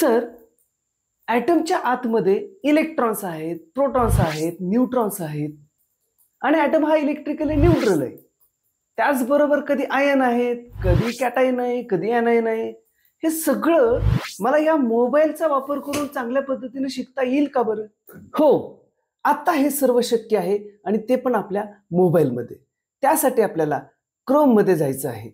Sir, ॲटमच्या आतमध्ये electrons आहेत, protons आहेत, न्यूट्रॉन्स आहेत आणि ॲटम हा इलेक्ट्रिकली न्यूट्रल आहे. त्याचबरोबर कधी आयन आहेत, कधी कॅटायन आहे, कधी ॲनायन आहे. हे सगळं मला या मोबाईलचा वापर करून चांगल्या पद्धतीने शिकता येईल का बरं? हो, आता हे सर्व शक्य आहे आणि ते पण आपल्या मोबाईलमध्ये. त्यासाठी आपल्याला क्रोममध्ये जायचं आहे.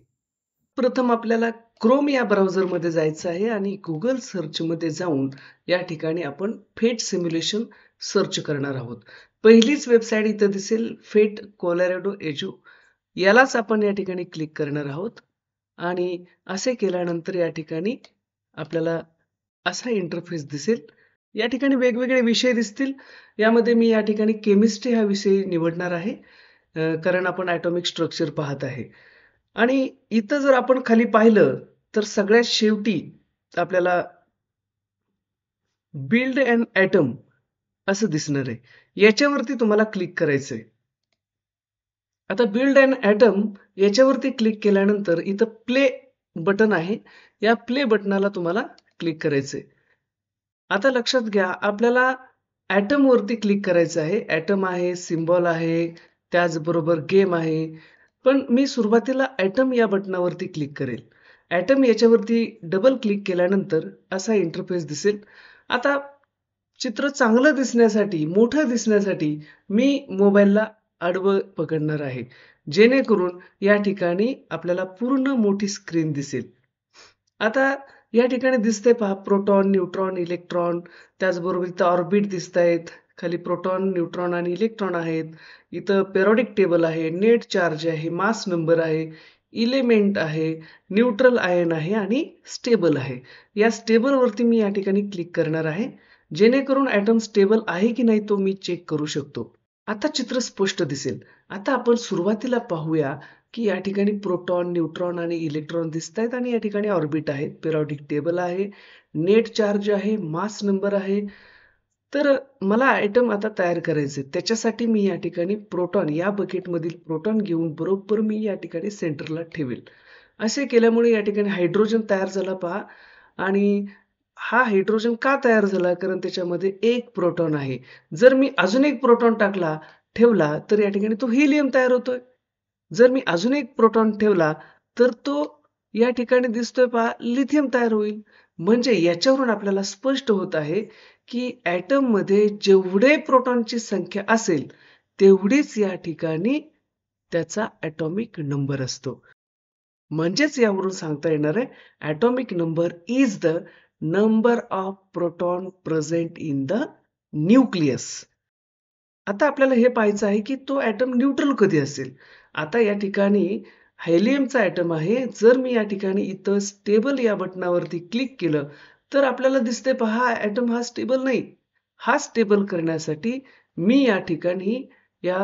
प्रथम आपल्याला क्रोम या ब्राउझरमध्ये जायचं आहे आणि गुगल सर्चमध्ये जाऊन या ठिकाणी आपण फेट सिम्युलेशन सर्च करणार आहोत. पहिलीच वेबसाईट इथं दिसेल फेट कोलोरॅडो एजू. यालाच आपण या ठिकाणी क्लिक करणार आहोत आणि असे केल्यानंतर या ठिकाणी आपल्याला असा इंटरफेस दिसेल. या ठिकाणी वेगवेगळे विषय दिसतील. यामध्ये मी या ठिकाणी केमिस्ट्री हा विषय निवडणार आहे, कारण आपण ॲटॉमिक स्ट्रक्चर पाहत आहे. आणि इथं जर आपण खाली पाहिलं तर सगळ्यात शेवटी आपल्याला बिल्ड अँड ॲटम असं दिसणार आहे. याच्यावरती तुम्हाला क्लिक करायचंय. आता बिल्ड अँड ॲटम याच्यावरती क्लिक केल्यानंतर इथं प्ले बटन आहे. या प्ले बटनाला तुम्हाला क्लिक करायचंय. आता लक्षात घ्या, आपल्याला ॲटम वरती क्लिक करायचं आहे. ॲटम आहे, सिम्बॉल आहे, त्याचबरोबर गेम आहे. पण मी सुरुवातीला ॲटम या बटनावरती क्लिक करेल. ॲटम याच्यावरती डबल क्लिक केल्यानंतर असा इंटरफेस दिसेल. आता चित्र चांगलं दिसण्यासाठी, मोठं दिसण्यासाठी मी मोबाईलला आडवं पकडणार आहे. जेणेकरून या ठिकाणी आपल्याला पूर्ण मोठी स्क्रीन दिसेल. आता या ठिकाणी दिसतंय पहा, प्रोटॉन, न्यूट्रॉन, इलेक्ट्रॉन, त्याचबरोबर इथं ऑर्बिट दिसतायत. खाली प्रोटॉन, न्यूट्रॉन आणि इलेक्ट्रॉन आहेत. इथं पेरियॉडिक टेबल आहे, नेट चार्ज आहे, मास नंबर आहे, एलिमेंट आहे, न्यूट्रल आयन आहे आणि स्टेबल आहे. या स्टेबलवरती मी या ठिकाणी क्लिक करणार आहे, जेणेकरून ॲटम स्टेबल आहे की नाही तो मी चेक करू शकतो. आता चित्र स्पष्ट दिसेल. आता आपण सुरुवातीला पाहूया की या ठिकाणी प्रोटॉन, न्यूट्रॉन आणि इलेक्ट्रॉन दिसतायत आणि या ठिकाणी ऑर्बिट आहेत, पेरियॉडिक टेबल आहे, नेट चार्ज आहे, मास नंबर आहे. तर मला आयटम आता तयार करायचे. त्याच्यासाठी मी या ठिकाणी प्रोटॉन या बकेटमधील प्रोटॉन घेऊन बरोबर मी या ठिकाणी सेंटरला ठेवेल. असे केल्यामुळे या ठिकाणी हायड्रोजन तयार झाला पहा. आणि हा हायड्रोजन का तयार झाला? कारण त्याच्यामध्ये एक प्रोटॉन आहे. जर मी अजून एक प्रोटॉन ठेवला तर या ठिकाणी तो हिलियम तयार होतोय. जर मी अजून एक प्रोटॉन ठेवला तर तो या ठिकाणी दिसतोय पहा, लिथियम तयार होईल. म्हणजे याच्यावरून आपल्याला स्पष्ट होत आहे की ॲटम मध्ये जेवढे प्रोटॉनची संख्या असेल तेवढीच या ठिकाणी त्याचा ॲटॉमिक नंबर असतो. म्हणजेच यावरून सांगता येणार आहे, atomic number is the number of proton present in the nucleus. आता आपल्याला हे पाहायचं आहे की तो ॲटम न्यूट्रल कधी असेल. आता या ठिकाणी हेलियमचा ॲटम आहे. जर मी या ठिकाणी इथं स्टेबल या बटनावरती क्लिक केलं तर आपल्याला दिसते पहा, ॲटम हा स्टेबल नाही. हा स्टेबल करण्यासाठी मी या ठिकाणी या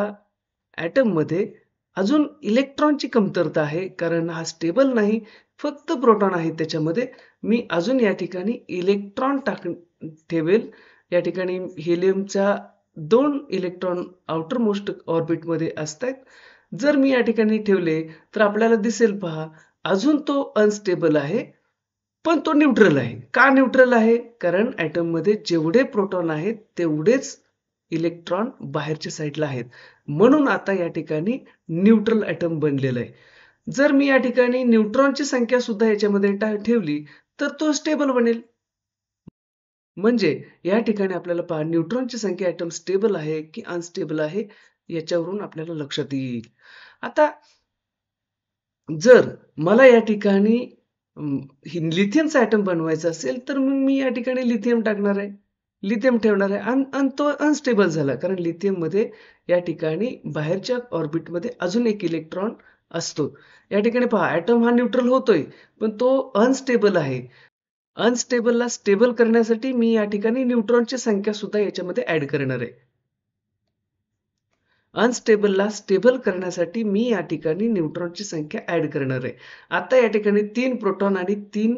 ॲटम मध्ये अजून इलेक्ट्रॉनची कमतरता आहे, कारण हा स्टेबल नाही, फक्त प्रोटॉन आहे त्याच्यामध्ये. मी अजून या ठिकाणी इलेक्ट्रॉन ठेवेल. या ठिकाणी हेलियमच्या 2 इलेक्ट्रॉन आउटर मोस्ट ऑर्बिटमध्ये असतात. जर मी या ठिकाणी ठेवले तर आपल्याला दिसेल पहा, अजून तो अनस्टेबल आहे, पण तो न्यूट्रल आहे. का न्यूट्रल आहे? कारण ॲटम मध्ये जेवढे प्रोटॉन आहेत तेवढेच इलेक्ट्रॉन बाहेरच्या साईडला आहेत. म्हणून आता या ठिकाणी न्यूट्रल ॲटम बनलेला आहे. जर मी या ठिकाणी न्यूट्रॉनची संख्या सुद्धा याच्यामध्ये ठेवली तर तो स्टेबल बनेल. म्हणजे या ठिकाणी आपल्याला पहा, न्यूट्रॉनची संख्या ॲटम स्टेबल आहे की अनस्टेबल आहे याच्यावरून आपल्याला लक्षात येईल. आता जर मला या ठिकाणी लिथियमचा ॲटम बनवायचा असेल तर मग मी या ठिकाणी लिथियम टाकणार आहे, लिथियम ठेवणार आहे आणि तो अनस्टेबल झाला, कारण लिथियम मध्ये या ठिकाणी बाहेरच्या ऑर्बिटमध्ये अजून एक इलेक्ट्रॉन असतो. या ठिकाणी पहा, ॲटम हा न्यूट्रल होतोय पण तो अनस्टेबल आहे. अनस्टेबलला स्टेबल करण्यासाठी मी या ठिकाणी न्यूट्रॉनची संख्या सुद्धा याच्यामध्ये ऍड करणार आहे. अनस्टेबलला स्टेबल करण्यासाठी मी या ठिकाणी न्यूट्रॉनची संख्या ऍड करणार आहे. आता या ठिकाणी 3 प्रोटॉन आणि 3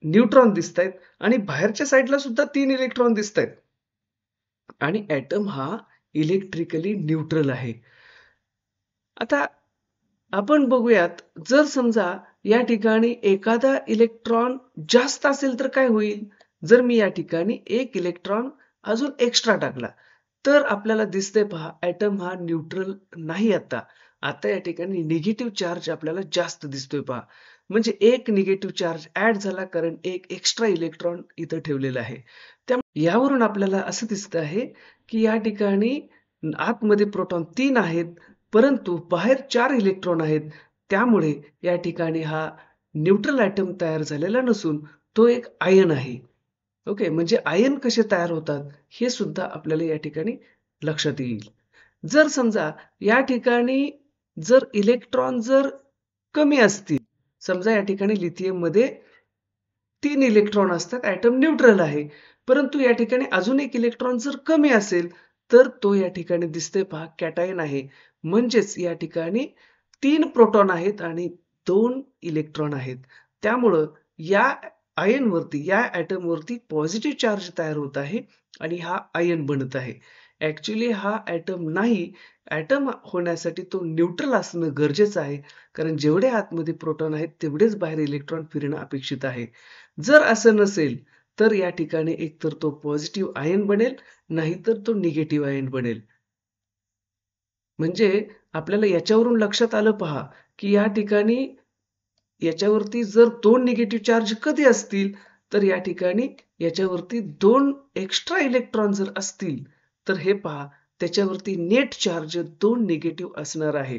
न्यूट्रॉन दिसतायत आणि बाहेरच्या साईडला सुद्धा 3 इलेक्ट्रॉन दिसतायत. आणि ॲटम हा इलेक्ट्रिकली न्यूट्रल आहे. आता आपण बघूयात, जर समजा या ठिकाणी एखादा इलेक्ट्रॉन जास्त असेल तर काय होईल? जर मी या ठिकाणी एक इलेक्ट्रॉन अजून एक्स्ट्रा टाकला, तर आपल्याला दिसतंय पहा एटम हा न्यूट्रल नाही आता. आता या ठिकाणी निगेटिव्ह चार्ज आपल्याला जास्त दिसतोय पहा. म्हणजे एक निगेटिव्ह चार्ज ॲड झाला कारण एक एक्स्ट्रा इलेक्ट्रॉन इथं ठेवलेला आहे. त्यामुळे यावरून आपल्याला असं दिसतं आहे, की या ठिकाणी आतमध्ये प्रोटॉन 3 आहेत, परंतु बाहेर 4 इलेक्ट्रॉन आहेत. त्यामुळे या ठिकाणी हा न्यूट्रल एटम तयार झालेला नसून तो एक आयन आहे. ओके. म्हणजे आयन कसे तयार होतात हे सुद्धा आपल्याला या ठिकाणी लक्षात येईल. जर समजा या ठिकाणी जर इलेक्ट्रॉन जर कमी असतील, समजा या ठिकाणी लिथियममध्ये 3 इलेक्ट्रॉन असतात, एटम न्यूट्रल आहे. परंतु या ठिकाणी अजून एक इलेक्ट्रॉन जर कमी असेल, तर तो या ठिकाणी दिसतोय पहा कॅटायन आहे. म्हणजेच या ठिकाणी 3 प्रोटॉन आहेत आणि 2 इलेक्ट्रॉन आहेत. त्यामुळं या आयनवरती, या एटमवरती पॉझिटिव्ह चार्ज तयार होत आहे आणि हा आयन बनत आहे. ॲक्चुअली हा एटम नाही. एटम होण्यासाठी तो न्यूट्रल असणं गरजेचं आहे. कारण जेवढे आतमध्ये प्रोटॉन आहेत, तेवढेच बाहेर इलेक्ट्रॉन फिरणं अपेक्षित आहे. जर असं नसेल, तर या ठिकाणी एकतर तो पॉझिटिव्ह आयन बनेल, नाहीतर तो निगेटिव्ह आयन बनेल. म्हणजे आपल्याला याच्यावरून लक्षात आलं पहा, की या ठिकाणी याच्यावरती जर 2 निगेटिव्ह चार्ज कधी असतील, तर या ठिकाणी याच्यावरती 2 एक्स्ट्रा इलेक्ट्रॉन जर असतील, तर हे पहा त्याच्यावरती नेट चार्ज 2 निगेटिव्ह असणार आहे.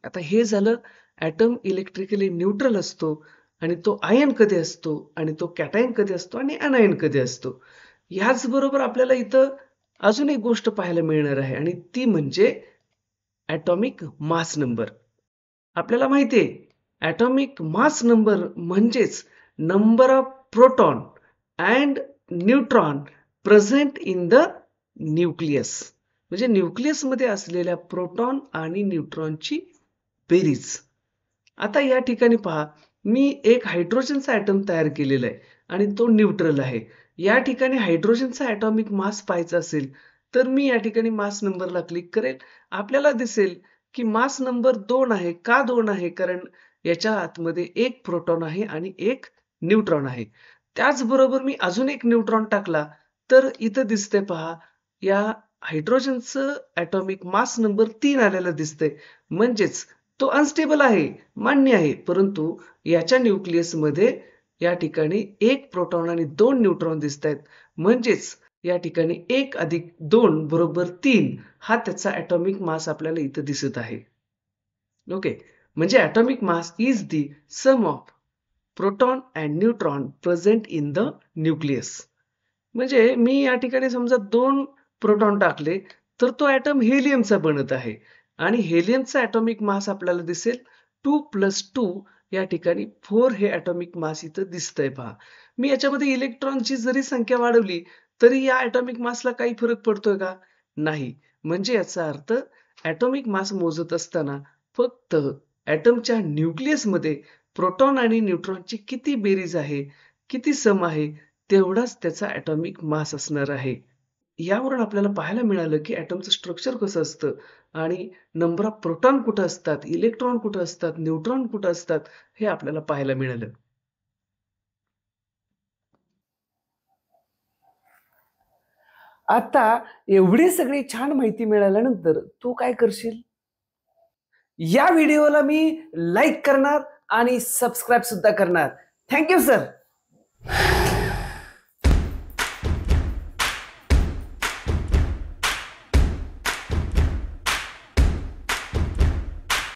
आता हे झालं एटम इलेक्ट्रिकली न्यूट्रल असतो आणि तो आयन कधी असतो आणि तो कॅटायन कधी असतो आणि अनायन कधी असतो. ह्याचबरोबर आपल्याला इथं अजून एक गोष्ट पाहायला मिळणार आहे आणि ती म्हणजे ॲटॉमिक मास नंबर. आपल्याला माहिती आहे ॲटॉमिक मास नंबर म्हणजेच number of proton and neutron present in the nucleus. म्हणजे न्यूक्लियसमध्ये असलेल्या प्रोटॉन आणि न्यूट्रॉनची बेरीज. आता या ठिकाणी पहा, मी एक हायड्रोजनचा ॲटम तयार केलेला आहे आणि तो न्यूट्रल आहे. या ठिकाणी हायड्रोजनचा ॲटॉमिक मास पाहायचा असेल, तर मी या ठिकाणी मास नंबरला क्लिक करेल. आपल्याला दिसेल, की मास नंबर 2 आहे. का 2 आहे? कारण याच्या आतमध्ये 1 प्रोटॉन आहे आणि 1 न्यूट्रॉन आहे. त्याचबरोबर मी अजून एक न्यूट्रॉन टाकला, तर इथं दिसतंय पहा, या हायड्रोजनचं ॲटॉमिक मास नंबर 3 आलेलं दिसतंय. म्हणजेच तो अनस्टेबल आहे, मान्य आहे. परंतु याच्या न्यूक्लियसमध्ये या ठिकाणी 1 प्रोटॉन आणि 2 न्यूट्रॉन दिसतायत. म्हणजेच या ठिकाणी 1 अधिक 2 बरोबर 3 हा त्याचा ॲटॉमिक मास आपल्याला इथं दिसत आहे. ओके. म्हणजे atomic mass is the sum of proton and neutron present in the nucleus. म्हणजे मी या ठिकाणी समजा 2 प्रोटॉन टाकले, तर तो ॲटम हेलियमचा बनत आहे आणि हेलियमचा ॲटॉमिक मास आपल्याला दिसेल 2 + 2 या ठिकाणी 4 हे ॲटॉमिक मास इथं दिसतंय पहा. मी याच्यामध्ये इलेक्ट्रॉनची जरी संख्या वाढवली, तरी या ॲटॉमिक मासला काही फरक पडतोय का? नाही. म्हणजे याचा अर्थ ॲटॉमिक मास मोजत असताना फक्त ॲटमच्या न्यूक्लियसमध्ये प्रोटॉन आणि न्यूट्रॉनची किती बेरीज आहे, किती सम आहे, तेवढाच त्याचा ॲटॉमिक मास असणार आहे. यावरून आपल्याला पाहायला मिळालं, की ॲटमचं स्ट्रक्चर कसं असतं आणि नंबर ऑफ प्रोटॉन कुठं असतात, इलेक्ट्रॉन कुठं असतात, न्यूट्रॉन कुठं असतात, हे आपल्याला पाहायला मिळालं. आता एवढी सगळी छान माहिती मिळाल्यानंतर तू काय करशील? या व्हिडिओला मी लाईक करणार आणि सबस्क्राईब सुद्धा करणार. Thank you sir.